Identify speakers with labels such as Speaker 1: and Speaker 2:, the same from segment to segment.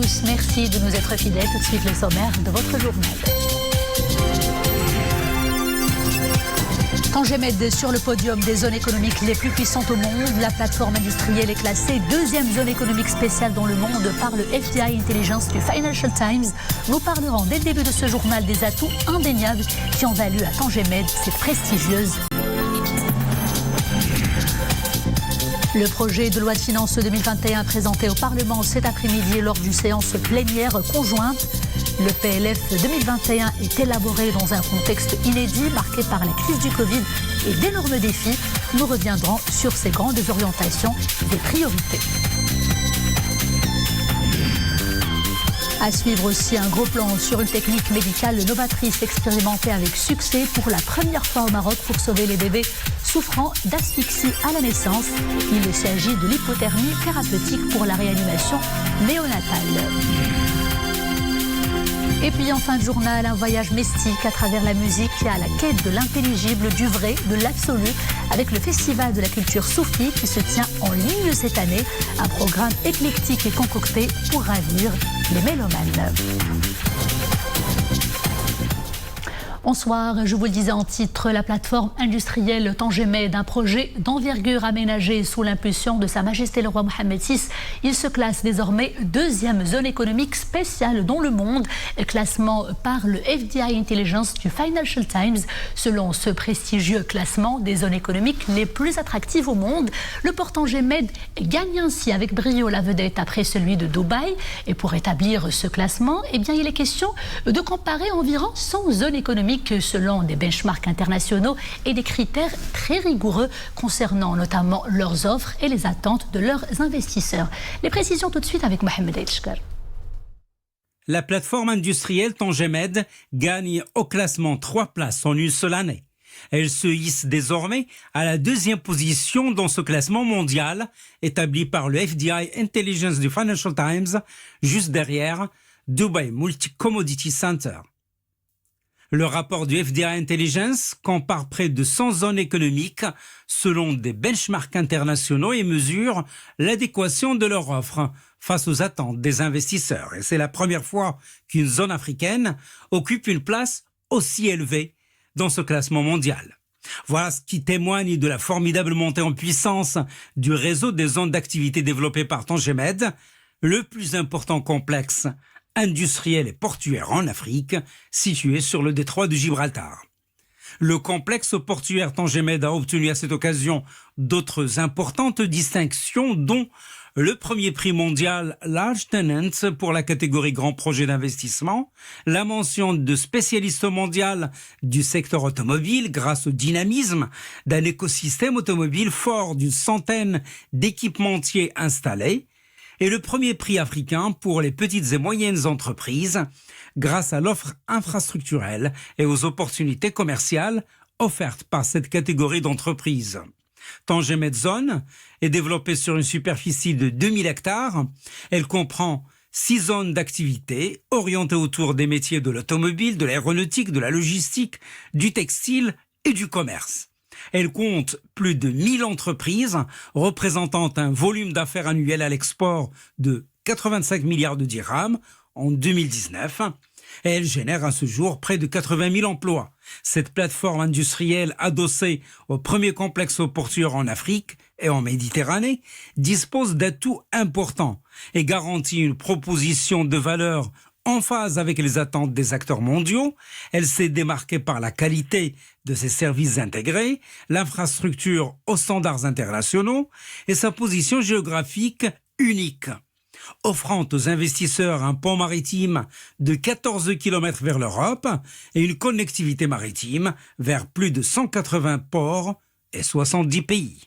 Speaker 1: tous, merci de nous être fidèles. Tout de suite le sommaire de votre journal. Tangemed sur le podium des zones économiques les plus puissantes au monde. La plateforme industrielle est classée deuxième zone économique spéciale dans le monde par le FDI Intelligence du Financial Times. Nous parlerons dès le début de ce journal des atouts indéniables qui ont valu à Tangemed cette prestigieuse. Le projet de loi de finances 2021 présenté au Parlement cet après-midi lors d'une séance plénière conjointe. Le PLF 2021 est élaboré dans un contexte inédit marqué par la crise du Covid et d'énormes défis. Nous reviendrons sur ces grandes orientations des priorités. À suivre aussi un gros plan sur une technique médicale novatrice expérimentée avec succès pour la première fois au Maroc pour sauver les bébés souffrant d'asphyxie à la naissance. Il s'agit de l'hypothermie thérapeutique pour la réanimation néonatale. Et puis en fin de journal, un voyage mystique à travers la musique à la quête de l'intelligible, du vrai, de l'absolu, avec le Festival de la culture soufie qui se tient en ligne cette année. Un programme éclectique et concocté pour ravir les mélomanes. Bonsoir, je vous le disais en titre, la plateforme industrielle Tangemed, un projet d'envergure aménagé sous l'impulsion de Sa Majesté le roi Mohammed VI. Il se classe désormais deuxième zone économique spéciale dans le monde, classement par le FDI Intelligence du Financial Times. Selon ce prestigieux classement des zones économiques les plus attractives au monde, le port Tangemed gagne ainsi avec brio la vedette après celui de Dubaï. Et pour établir ce classement, il est question de comparer environ 100 zones économiques selon des benchmarks internationaux et des critères très rigoureux concernant notamment leurs offres et les attentes de leurs investisseurs. Les précisions tout de suite avec Mohamed Elchkar.
Speaker 2: La plateforme industrielle Tangemed gagne au classement 3 places en une seule année. Elle se hisse désormais à la deuxième position dans ce classement mondial établi par le FDI Intelligence du Financial Times, juste derrière Dubai Multi Commodity Center. Le rapport du FDI Intelligence compare près de 100 zones économiques selon des benchmarks internationaux et mesure l'adéquation de leur offre face aux attentes des investisseurs. Et c'est la première fois qu'une zone africaine occupe une place aussi élevée dans ce classement mondial. Voilà ce qui témoigne de la formidable montée en puissance du réseau des zones d'activité développées par Tangemed, le plus important complexe industriel et portuaire en Afrique, situé sur le détroit de Gibraltar. Le complexe portuaire Tangemed a obtenu à cette occasion d'autres importantes distinctions, dont le premier prix mondial Large Tenant pour la catégorie Grand Projet d'investissement, la mention de spécialiste mondial du secteur automobile grâce au dynamisme d'un écosystème automobile fort d'une centaine d'équipementiers installés, et le premier prix africain pour les petites et moyennes entreprises grâce à l'offre infrastructurelle et aux opportunités commerciales offertes par cette catégorie d'entreprises. Tangemed Zone est développée sur une superficie de 2000 hectares. Elle comprend 6 zones d'activité orientées autour des métiers de l'automobile, de l'aéronautique, de la logistique, du textile et du commerce. Elle compte plus de 1000 entreprises représentant un volume d'affaires annuel à l'export de 85 milliards de dirhams en 2019. Et elle génère à ce jour près de 80 000 emplois. Cette plateforme industrielle adossée au premier complexe portuaire en Afrique et en Méditerranée dispose d'atouts importants et garantit une proposition de valeur en phase avec les attentes des acteurs mondiaux. Elle s'est démarquée par la qualité de ses services intégrés, l'infrastructure aux standards internationaux et sa position géographique unique, offrant aux investisseurs un pont maritime de 14 km vers l'Europe et une connectivité maritime vers plus de 180 ports et 70 pays.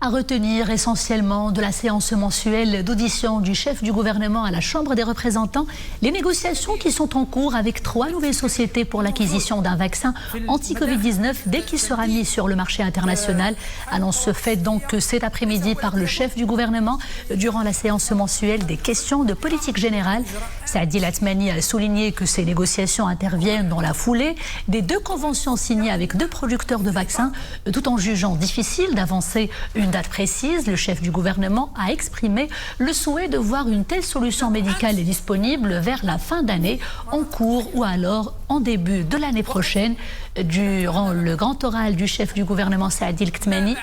Speaker 1: À retenir essentiellement de la séance mensuelle d'audition du chef du gouvernement à la Chambre des représentants, les négociations qui sont en cours avec 3 nouvelles sociétés pour l'acquisition d'un vaccin anti-Covid-19 dès qu'il sera mis sur le marché international. Annonce faite donc cet après-midi par le chef du gouvernement durant la séance mensuelle des questions de politique générale. Saadi Latmani a souligné que ces négociations interviennent dans la foulée des 2 conventions signées avec 2 producteurs de vaccins, tout en jugeant difficile d'avancer une une date précise, le chef du gouvernement a exprimé le souhait de voir une telle solution médicale disponible vers la fin d'année, en cours ou alors en début de l'année prochaine. Durant le grand oral du chef du gouvernement Saadi El-Athmani,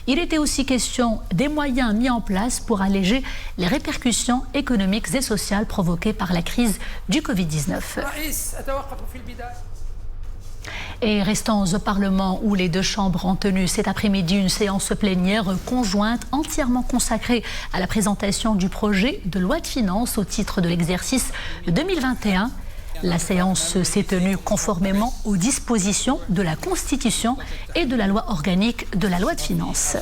Speaker 1: il était aussi question des moyens mis en place pour alléger les répercussions économiques et sociales provoquées par la crise du Covid-19. Et restons au Parlement où les deux chambres ont tenu cet après-midi une séance plénière conjointe entièrement consacrée à la présentation du projet de loi de finances au titre de l'exercice 2021. La séance s'est tenue conformément aux dispositions de la Constitution et de la loi organique de la loi de finances.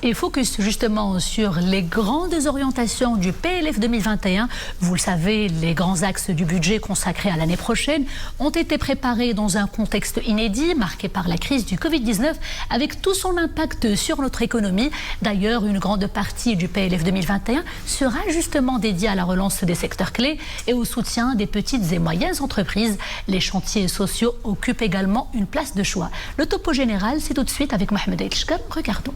Speaker 1: Et focus justement sur les grandes orientations du PLF 2021. Vous le savez, les grands axes du budget consacrés à l'année prochaine ont été préparés dans un contexte inédit, marqué par la crise du Covid-19, avec tout son impact sur notre économie. D'ailleurs, une grande partie du PLF 2021 sera justement dédiée à la relance des secteurs clés et au soutien des petites et moyennes entreprises. Les chantiers sociaux occupent également une place de choix. Le topo général, c'est tout de suite avec Mohamed Elchkar. Regardons.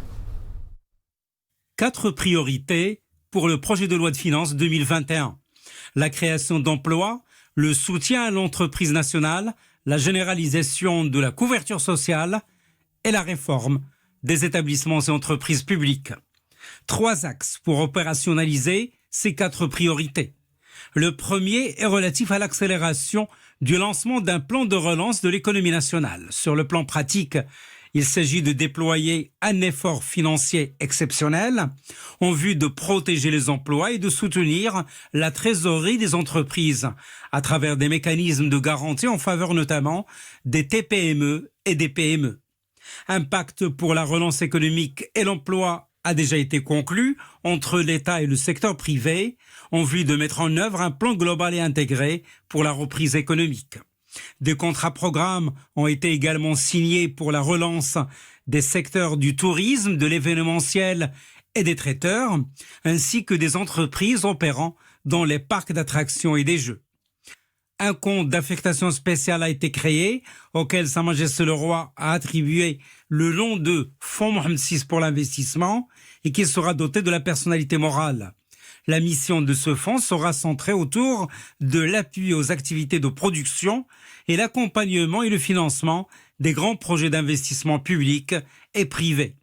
Speaker 2: 4 priorités pour le projet de loi de finances 2021. La création d'emplois, le soutien à l'entreprise nationale, la généralisation de la couverture sociale et la réforme des établissements et entreprises publiques. 3 axes pour opérationnaliser ces 4 priorités. Le premier est relatif à l'accélération du lancement d'un plan de relance de l'économie nationale. Sur le plan pratique, il s'agit de déployer un effort financier exceptionnel en vue de protéger les emplois et de soutenir la trésorerie des entreprises à travers des mécanismes de garantie en faveur notamment des TPME et des PME. Un pacte pour la relance économique et l'emploi a déjà été conclu entre l'État et le secteur privé en vue de mettre en œuvre un plan global et intégré pour la reprise économique. Des contrats-programmes ont été également signés pour la relance des secteurs du tourisme, de l'événementiel et des traiteurs, ainsi que des entreprises opérant dans les parcs d'attractions et des jeux. Un compte d'affectation spéciale a été créé, auquel Sa Majesté le Roi a attribué le nom de Fonds Mohamed VI pour l'investissement et qui sera doté de la personnalité morale. La mission de ce fonds sera centrée autour de l'appui aux activités de production et l'accompagnement et le financement des grands projets d'investissement public et privé.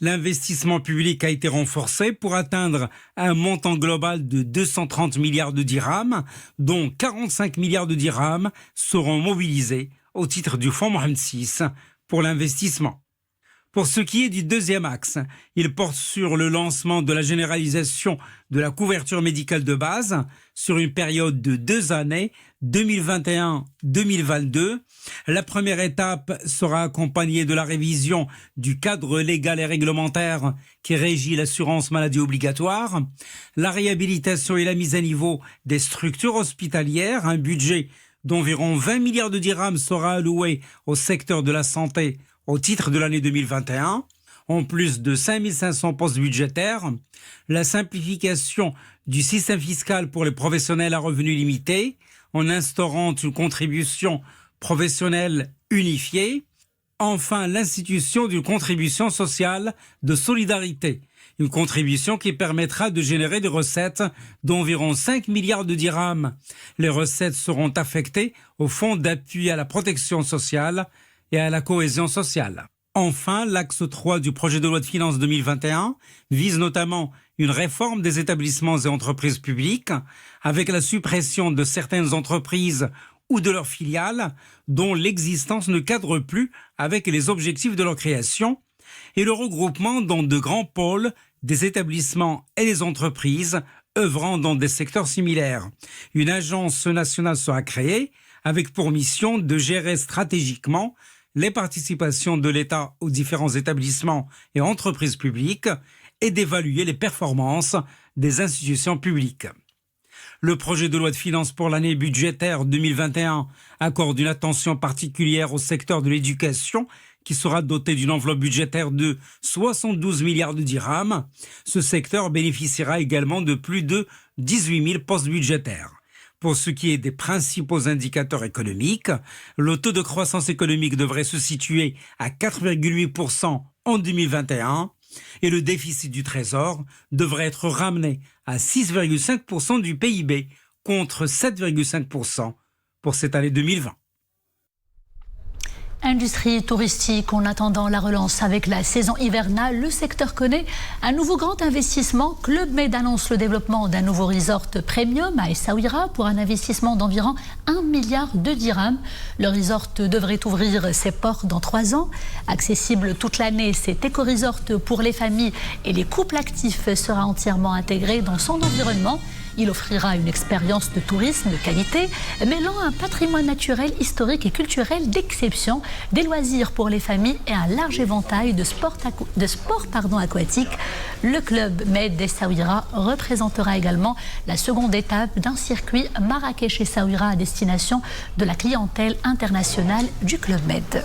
Speaker 2: L'investissement public a été renforcé pour atteindre un montant global de 230 milliards de dirhams, dont 45 milliards de dirhams seront mobilisés au titre du Fonds Mohamed VI pour l'investissement. Pour ce qui est du deuxième axe, il porte sur le lancement de la généralisation de la couverture médicale de base sur une période de 2 années, 2021-2022. La première étape sera accompagnée de la révision du cadre légal et réglementaire qui régit l'assurance maladie obligatoire, la réhabilitation et la mise à niveau des structures hospitalières, un budget d'environ 20 milliards de dirhams sera alloué au secteur de la santé au titre de l'année 2021, en plus de 5500 postes budgétaires, la simplification du système fiscal pour les professionnels à revenus limités, en instaurant une contribution professionnelle unifiée, enfin l'institution d'une contribution sociale de solidarité, une contribution qui permettra de générer des recettes d'environ 5 milliards de dirhams. Les recettes seront affectées au fonds d'appui à la protection sociale et à la cohésion sociale. Enfin, l'axe 3 du projet de loi de finances 2021 vise notamment une réforme des établissements et entreprises publiques avec la suppression de certaines entreprises ou de leurs filiales dont l'existence ne cadre plus avec les objectifs de leur création et le regroupement dans de grands pôles des établissements et des entreprises œuvrant dans des secteurs similaires. Une agence nationale sera créée avec pour mission de gérer stratégiquement les participations de l'État aux différents établissements et entreprises publiques et d'évaluer les performances des institutions publiques. Le projet de loi de finances pour l'année budgétaire 2021 accorde une attention particulière au secteur de l'éducation qui sera doté d'une enveloppe budgétaire de 72 milliards de dirhams. Ce secteur bénéficiera également de plus de 18 000 postes budgétaires. Pour ce qui est des principaux indicateurs économiques, le taux de croissance économique devrait se situer à 4,8% en 2021 et le déficit du Trésor devrait être ramené à 6,5% du PIB contre 7,5% pour cette année 2020.
Speaker 1: Industrie touristique, en attendant la relance avec la saison hivernale, le secteur connaît un nouveau grand investissement. Club Med annonce le développement d'un nouveau resort premium à Essaouira pour un investissement d'environ 1 milliard de dirhams. Le resort devrait ouvrir ses portes dans 3 ans. Accessible toute l'année, cet éco-resort pour les familles et les couples actifs sera entièrement intégré dans son environnement. Il offrira une expérience de tourisme de qualité, mêlant un patrimoine naturel, historique et culturel d'exception, des loisirs pour les familles et un large éventail de sports aquatiques. Le Club Med d'Essaouira représentera également la seconde étape d'un circuit Marrakech-Essaouira à destination de la clientèle internationale du Club Med.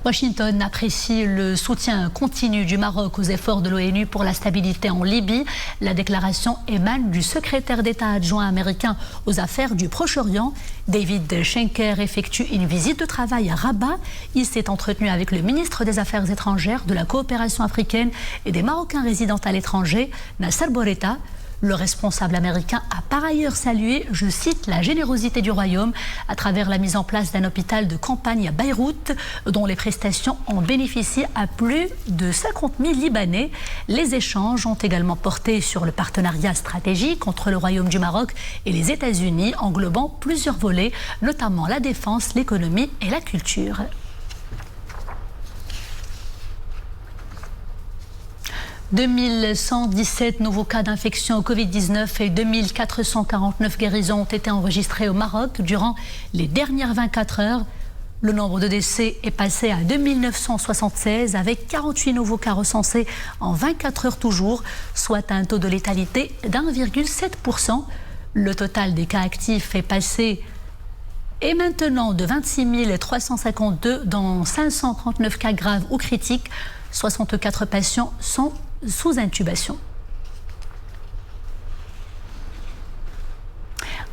Speaker 1: Washington apprécie le soutien continu du Maroc aux efforts de l'ONU pour la stabilité en Libye. La déclaration émane du secrétaire d'État adjoint américain aux affaires du Proche-Orient. David Schenker effectue une visite de travail à Rabat. Il s'est entretenu avec le ministre des Affaires étrangères, de la coopération africaine et des Marocains résidant à l'étranger, Nasser Bourreta. Le responsable américain a par ailleurs salué, je cite, la générosité du Royaume à travers la mise en place d'un hôpital de campagne à Beyrouth, dont les prestations ont bénéficié à plus de 50 000 Libanais. Les échanges ont également porté sur le partenariat stratégique entre le Royaume du Maroc et les États-Unis, englobant plusieurs volets, notamment la défense, l'économie et la culture. 2117 nouveaux cas d'infection au Covid-19 et 2449 guérisons ont été enregistrés au Maroc durant les dernières 24 heures. Le nombre de décès est passé à 2976 avec 48 nouveaux cas recensés en 24 heures toujours, soit un taux de létalité d'1,7%. Le total des cas actifs est passé et maintenant de 26 352 dans 539 cas graves ou critiques. 64 patients sont sous intubation.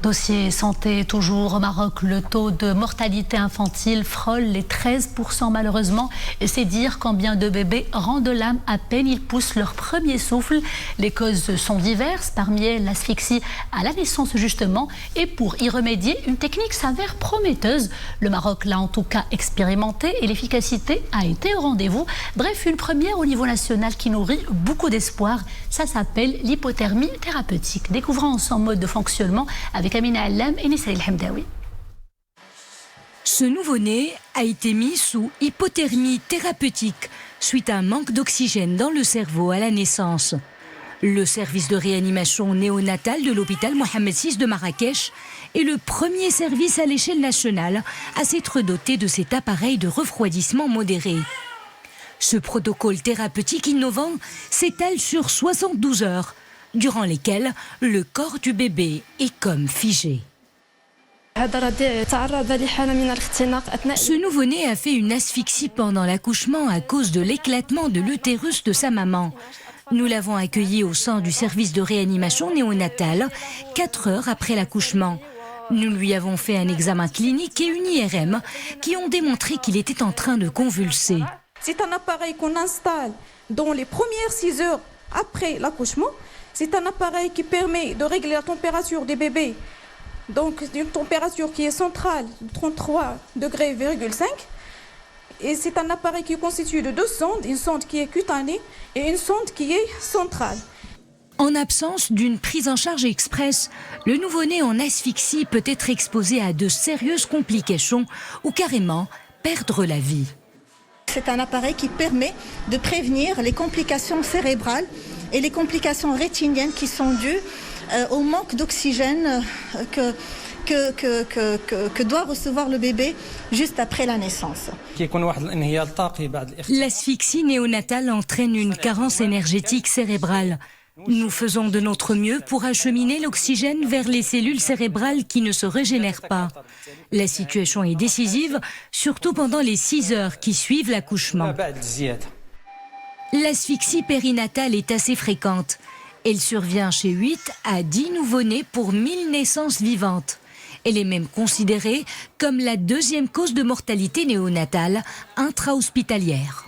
Speaker 1: Dossier santé toujours au Maroc, le taux de mortalité infantile frôle les 13% malheureusement. Et c'est dire combien de bébés rendent l'âme à peine ils poussent leur premier souffle. Les causes sont diverses, parmi elles l'asphyxie à la naissance justement. Et pour y remédier, une technique s'avère prometteuse. Le Maroc l'a en tout cas expérimenté et l'efficacité a été au rendez-vous. Bref, une première au niveau national qui nourrit beaucoup d'espoir. Ça s'appelle l'hypothermie thérapeutique. Découvrons son mode de fonctionnement avec Amina Allam et Nissa El Hamdawi.
Speaker 3: Ce nouveau-né a été mis sous hypothermie thérapeutique suite à un manque d'oxygène dans le cerveau à la naissance. Le service de réanimation néonatale de l'hôpital Mohamed VI de Marrakech est le premier service à l'échelle nationale à s'être doté de cet appareil de refroidissement modéré. Ce protocole thérapeutique innovant s'étale sur 72 heures, durant lesquelles le corps du bébé est comme figé. Ce nouveau-né a fait une asphyxie pendant l'accouchement à cause de l'éclatement de l'utérus de sa maman. Nous l'avons accueilli au sein du service de réanimation néonatale 4 heures après l'accouchement. Nous lui avons fait un examen clinique et une IRM qui ont démontré qu'il était en train de convulser.
Speaker 4: C'est un appareil qu'on installe dans les premières 6 heures après l'accouchement. C'est un appareil qui permet de régler la température des bébés. Donc, une température qui est centrale, 33,5 degrés. Et c'est un appareil qui est constitué de 2 sondes, une sonde qui est cutanée et une sonde qui est centrale.
Speaker 3: En absence d'une prise en charge express, le nouveau-né en asphyxie peut être exposé à de sérieuses complications ou carrément perdre la vie.
Speaker 5: C'est un appareil qui permet de prévenir les complications cérébrales et les complications rétiniennes qui sont dues au manque d'oxygène que doit recevoir le bébé juste après la naissance.
Speaker 3: L'asphyxie néonatale entraîne une carence énergétique cérébrale. Nous faisons de notre mieux pour acheminer l'oxygène vers les cellules cérébrales qui ne se régénèrent pas. La situation est décisive, surtout pendant les 6 heures qui suivent l'accouchement. L'asphyxie périnatale est assez fréquente. Elle survient chez 8 à 10 nouveau-nés pour 1000 naissances vivantes. Elle est même considérée comme la 2e cause de mortalité néonatale intra-hospitalière.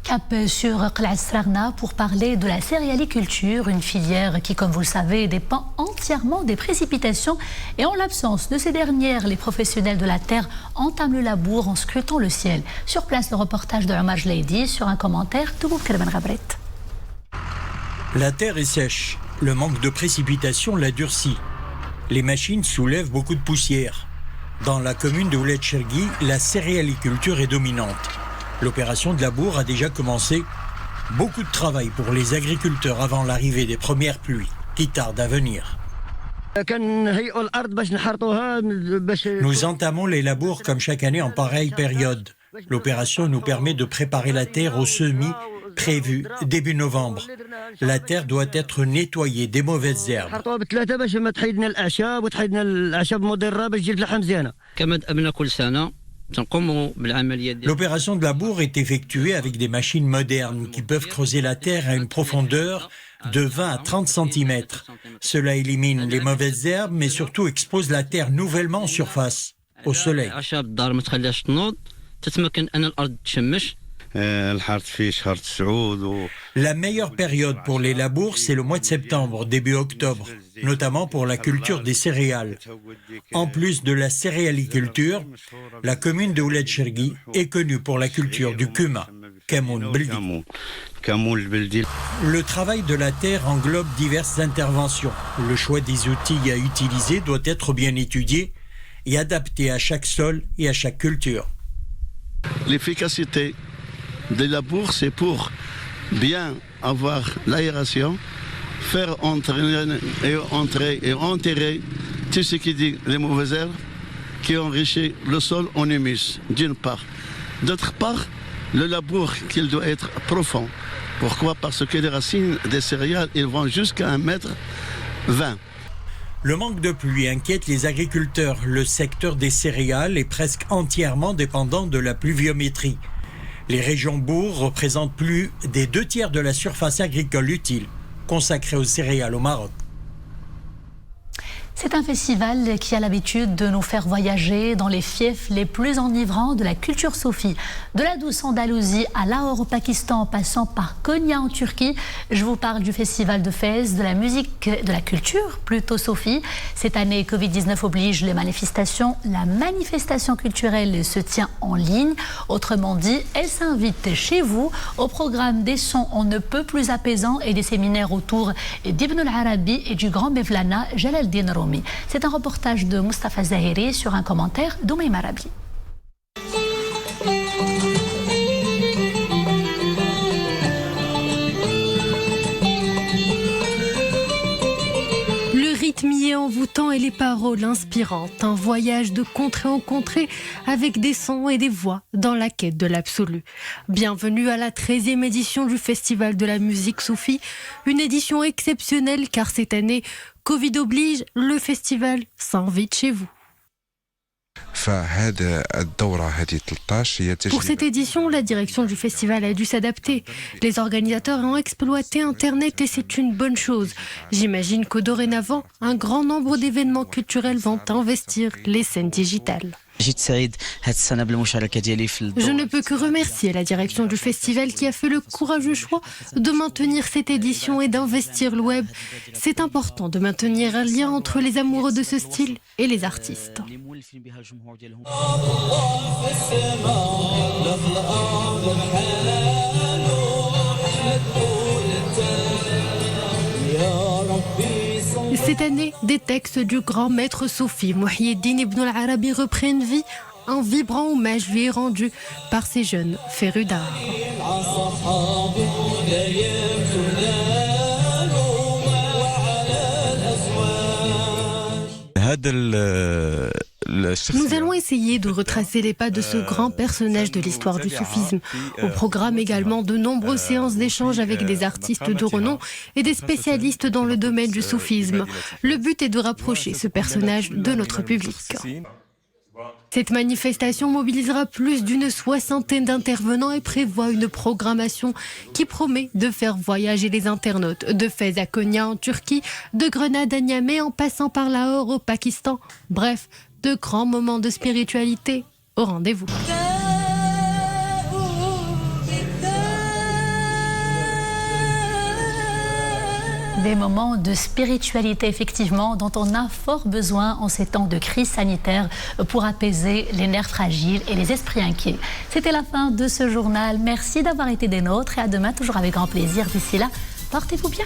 Speaker 1: Cap sur Qlaa Srarna pour parler de la céréaliculture, une filière qui, comme vous le savez, dépend entièrement des précipitations. Et en l'absence de ces dernières, les professionnels de la terre entament le labour en scrutant le ciel. Sur place, le reportage de Omar Jleidi sur un commentaire de Boub Kerben Rabret.
Speaker 6: La terre est sèche. Le manque de précipitations l'a durcie. Les machines soulèvent beaucoup de poussière. Dans la commune de Ouled Chergui, la céréaliculture est dominante. L'opération de labour a déjà commencé. Beaucoup de travail pour les agriculteurs avant l'arrivée des premières pluies, qui tardent à venir. Nous entamons les labours comme chaque année en pareille période. L'opération nous permet de préparer la terre au semis prévu début novembre. La terre doit être nettoyée des mauvaises herbes. L'opération de labour est effectuée avec des machines modernes qui peuvent creuser la terre à une profondeur de 20 à 30 cm. Cela élimine les mauvaises herbes, mais surtout expose la terre nouvellement en surface, au soleil. La meilleure période pour les labours, c'est le mois de septembre, début octobre, notamment pour la culture des céréales. En plus de la céréaliculture, la commune de Ouled Chergui est connue pour la culture du Kuma, Kamoun Beldi. Le travail de la terre englobe diverses interventions. Le choix des outils à utiliser doit être bien étudié et adapté à chaque sol et à chaque culture.
Speaker 7: L'efficacité des labours, c'est pour bien avoir l'aération, faire entrer et enterrer tout ce qui dit les mauvaises herbes qui enrichit le sol en humus, d'une part. D'autre part, le labour, qu'il doit être profond. Pourquoi? Parce que les racines des céréales, ils vont jusqu'à 1,20 m.
Speaker 6: Le manque de pluie inquiète les agriculteurs. Le secteur des céréales est presque entièrement dépendant de la pluviométrie. Les régions bourgs représentent plus des 2/3 de la surface agricole utile consacrée aux céréales au Maroc.
Speaker 1: C'est un festival qui a l'habitude de nous faire voyager dans les fiefs les plus enivrants de la culture soufie. De la douce Andalousie à Lahore au Pakistan, en passant par Konya en Turquie. Je vous parle du festival de Fès, de la musique, de la culture plutôt soufie. Cette année, Covid-19 oblige la manifestation culturelle se tient en ligne. Autrement dit, elle s'invite chez vous. Au programme des sons on ne peut plus apaisants et des séminaires autour d'Ibn al-Arabi et du grand Mevlana Jalal-Din Rumi. C'est un reportage de Mustafa Zahiri sur un commentaire d'Oumaïm Arabi.
Speaker 8: Le rythme y est envoûtant et les paroles inspirantes. Un voyage de contrée en contrée avec des sons et des voix dans la quête de l'absolu. Bienvenue à la 13e édition du Festival de la musique soufie. Une édition exceptionnelle car cette année, Covid oblige, le festival s'invite chez vous. Pour cette édition, la direction du festival a dû s'adapter. Les organisateurs ont exploité Internet et c'est une bonne chose. J'imagine que dorénavant, un grand nombre d'événements culturels vont investir les scènes digitales. Je ne peux que remercier la direction du festival qui a fait le courageux choix de maintenir cette édition et d'investir le web. C'est important de maintenir un lien entre les amoureux de ce style et les artistes. Cette année, des textes du grand maître soufi Mouhyiddin Ibn al-Arabi reprennent vie. Un vibrant hommage lui est rendu par ces jeunes férus d'art. Nous allons essayer de retracer les pas de ce grand personnage de l'histoire du soufisme. Au programme également de nombreuses séances d'échange avec des artistes de renom et des spécialistes dans le domaine du soufisme. Le but est de rapprocher ce personnage de notre public. Cette manifestation mobilisera plus d'une soixantaine d'intervenants et prévoit une programmation qui promet de faire voyager les internautes de Fès à Konya en Turquie, de Grenade à Niamey en passant par Lahore au Pakistan. Bref, de grands moments de spiritualité au rendez-vous.
Speaker 1: Des moments de spiritualité, effectivement, dont on a fort besoin en ces temps de crise sanitaire pour apaiser les nerfs fragiles et les esprits inquiets. C'était la fin de ce journal. Merci d'avoir été des nôtres et à demain, toujours avec grand plaisir. D'ici là, portez-vous bien.